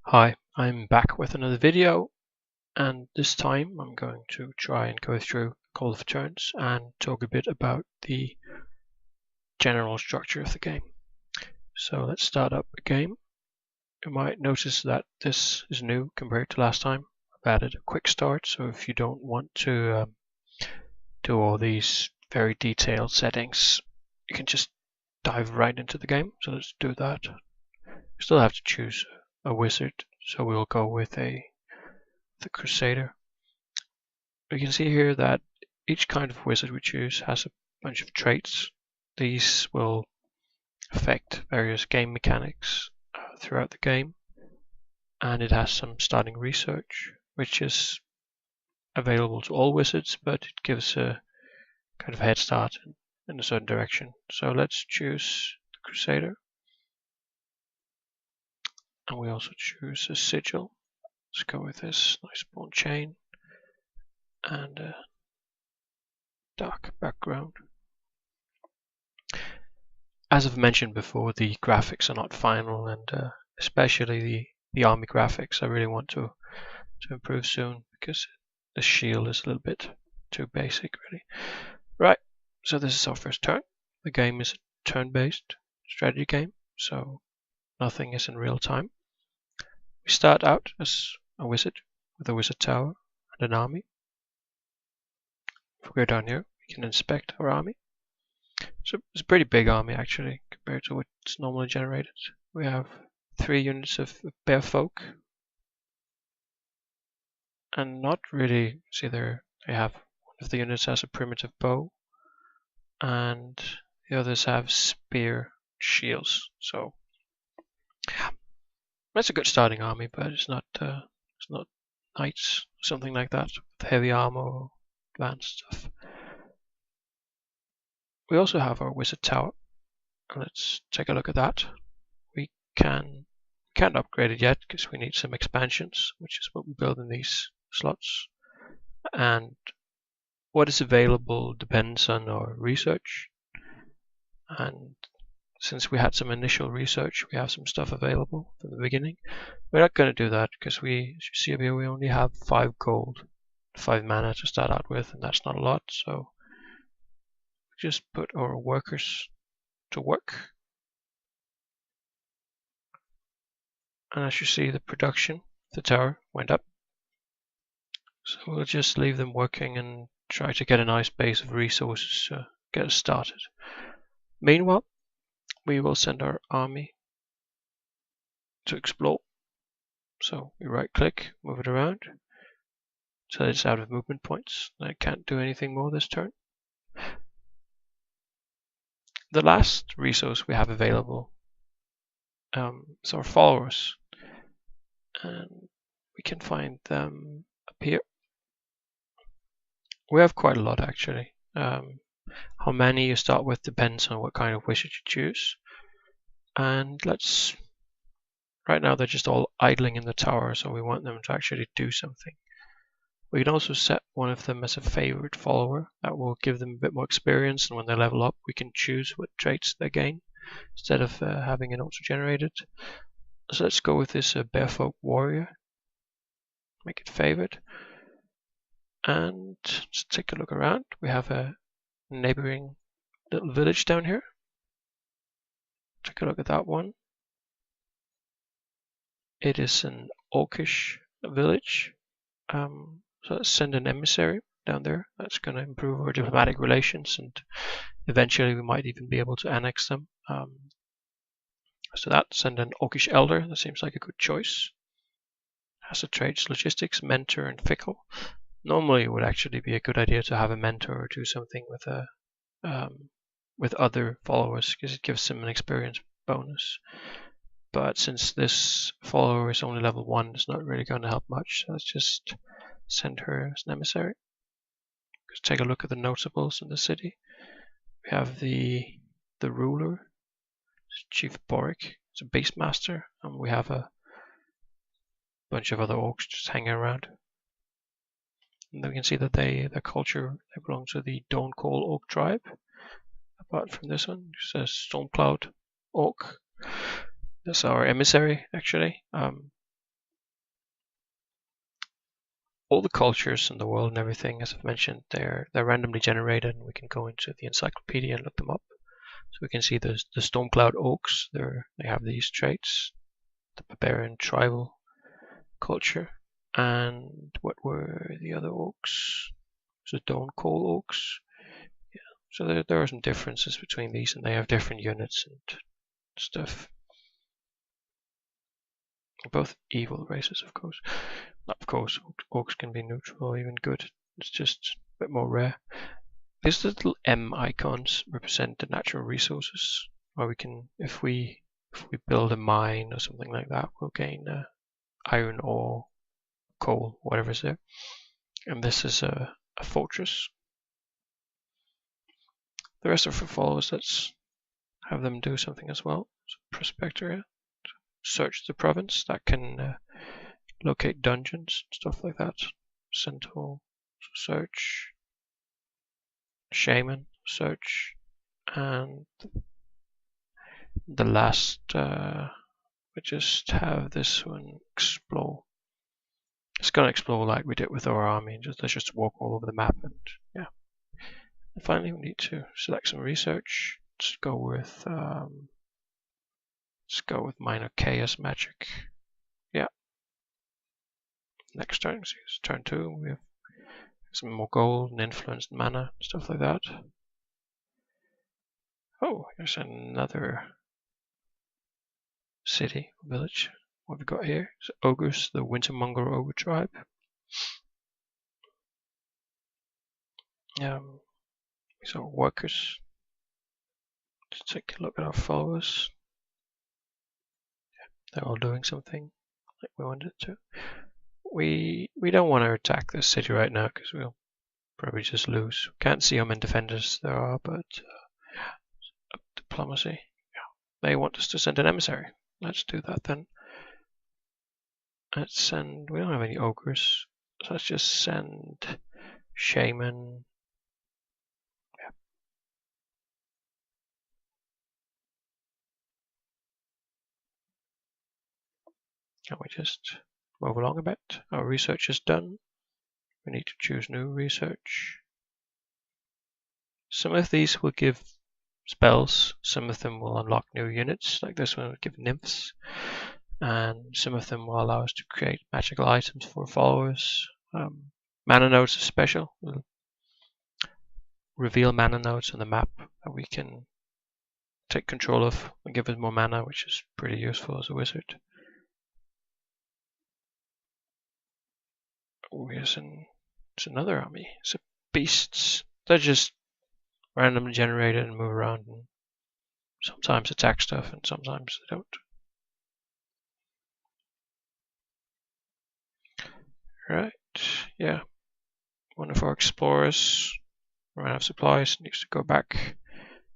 Hi, I'm back with another video, and this time I'm going to try and go through Call of Turns and talk a bit about the general structure of the game. So let's start up a game. You might notice that this is new compared to last time. I've added a quick start, so if you don't want to do all these very detailed settings, you can just dive right into the game. So let's do that. You still have to choose a wizard, so we'll go with the crusader. We can see here that each kind of wizard we choose has a bunch of traits. These will affect various game mechanics throughout the game, and it has some starting research, which is available to all wizards, but it gives a kind of head start in a certain direction. So let's choose the crusader, and we also choose a sigil. Let's go with this nice bone chain and a dark background. As I've mentioned before, the graphics are not final, and especially the army graphics I really want to improve soon, because the shield is a little bit too basic really. Right, so this is our first turn. The game is a turn-based strategy game, so nothing is in real time. We start out as a wizard with a wizard tower and an army. If we go down here, we can inspect our army. So it's a pretty big army actually compared to what's normally generated. We have 3 units of bear folk, and not really. See there, they have one of the units has a primitive bow, and the others have spear shields. So yeah, that's a good starting army, but it's not knights, something like that with heavy armor or advanced stuff. We also have our wizard tower. Let's take a look at that. We can't upgrade it yet because we need some expansions, which is what we build in these slots. And what is available depends on our research. And since we had some initial research, we have some stuff available from the beginning. We're not going to do that because as you see up here, we only have 5 gold, 5 mana to start out with, and that's not a lot. So we just put our workers to work. And as you see, the production of the tower went up. So we'll just leave them working and try to get a nice base of resources to get us started. Meanwhile, we will send our army to explore. So we right click, move it around, so it's out of movement points. I can't do anything more this turn. The last resource we have available is our followers, and we can find them up here. We have quite a lot actually. How many you start with depends on what kind of wizard you choose. And right now they're just all idling in the tower, so we want them to actually do something. We can also set one of them as a favorite follower. That will give them a bit more experience, and when they level up we can choose what traits they gain instead of having it auto-generated. So let's go with this Bearfolk Warrior. Make it favorite. And just take a look around. We have a neighboring little village down here. Take a look at that one. It is an orcish village. So let's send an emissary down there. That's going to improve our diplomatic relations, and eventually we might even be able to annex them. So send an orcish elder. That seems like a good choice. Has the traits logistics, mentor, and fickle. Normally it would actually be a good idea to have a mentor or do something with other followers, because it gives them an experience bonus. But since this follower is only level 1, it's not really going to help much. So let's just send her as an emissary. Let's take a look at the notables in the city. We have the ruler, Chief Boric, it's a beastmaster, and we have a bunch of other orcs just hanging around. And then we can see that their culture, they belong to the Dawncall Orc tribe. Apart from this one, it says Stormcloud Orc. That's our emissary, actually. all the cultures in the world and everything, as I've mentioned, they're randomly generated, and we can go into the encyclopedia and look them up. So we can see the Stormcloud Orcs. They have these traits. The barbarian tribal culture, and what were the other orcs? The Dawn Call orcs. Yeah. So there are some differences between these, and they have different units and stuff. Both evil races, of course. Not of course, orcs can be neutral or even good. It's just a bit more rare. These little M icons represent the natural resources, where we can, if we build a mine or something like that, we'll gain iron ore, coal, whatever's there. And this is a fortress. The rest of the followers, let's have them do something as well. So prospector here. Search the province, that can locate dungeons, stuff like that. Centaur, search. Shaman, search. And the last, we just have this one, explore. It's gonna explore like we did with our army, and let's just walk all over the map, and yeah. And finally, we need to select some research. Let's go with minor chaos magic. Yeah. Next turn, so it's turn 2. We have some more gold and influence and mana, stuff like that. Oh, here's another city, village. What have we got here? It's ogres, the Wintermonger ogre tribe. These are workers. Let's take a look at our followers. They're all doing something like we wanted to. We don't want to attack this city right now because we'll probably just lose. Can't see how many defenders there are, but diplomacy. Yeah. They want us to send an emissary. Let's do that then. Let's send. We don't have any ogres, so let's just send shaman. Yeah. Can we just move along a bit? Our research is done. We need to choose new research. Some of these will give spells, some of them will unlock new units, like this one will give nymphs, and some of them will allow us to create magical items for followers. Mana nodes are special. We'll reveal mana nodes on the map that we can take control of and give us more mana, which is pretty useful as a wizard. Oh, here's another army. It's beasts. They're just randomly generated and move around and sometimes attack stuff and sometimes they don't. Right, yeah. One of our explorers ran out of supplies, needs to go back.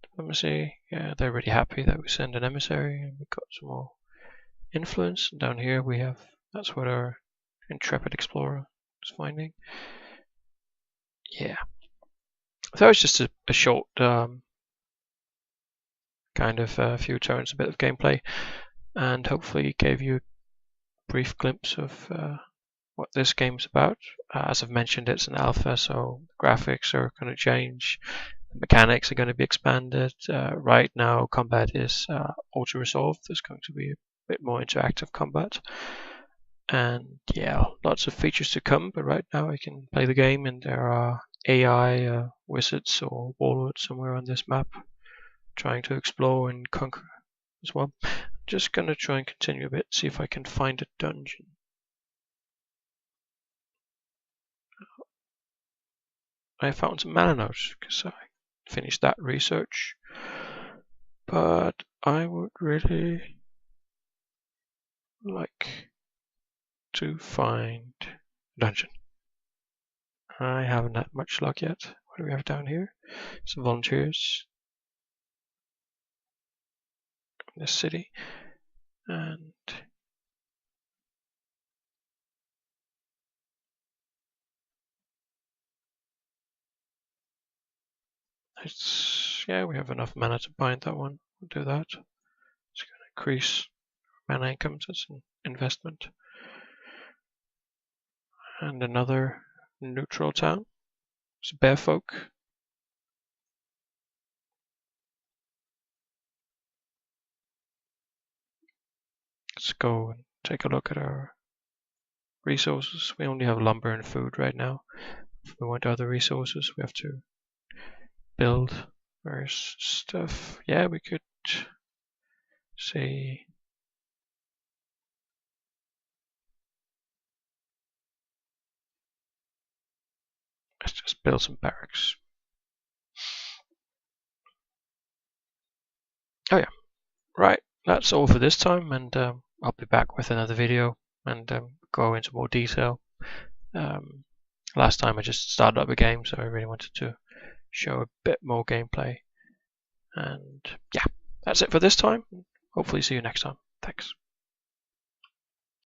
Diplomacy, yeah, they're really happy that we send an emissary and we got some more influence. And down here we have, that's what our intrepid explorer is finding. Yeah. So it's just a short kind of a few turns, a bit of gameplay, and hopefully gave you a brief glimpse of what this game's about. As I've mentioned, it's an alpha, so the graphics are going to change, the mechanics are going to be expanded. Right now, combat is auto-resolved. There's going to be a bit more interactive combat. And yeah, lots of features to come, but right now I can play the game and there are AI wizards or warlords somewhere on this map trying to explore and conquer as well. I'm just going to try and continue a bit, see if I can find a dungeon. I found some mana nodes because I finished that research, but I would really like to find a dungeon. I haven't had much luck yet. What do we have down here? Some volunteers in this city, and yeah, we have enough mana to bind that one. We'll do that. It's going to increase mana incomes as an investment. And another neutral town. It's bear folk. Let's go and take a look at our resources. We only have lumber and food right now. If we want other resources, we have to build various stuff. Yeah, we could say let's just build some barracks. Oh yeah, right. That's all for this time, and I'll be back with another video and go into more detail. Last time I just started up a game, so I really wanted to show a bit more gameplay. And yeah, that's it for this time. Hopefully see you next time. Thanks.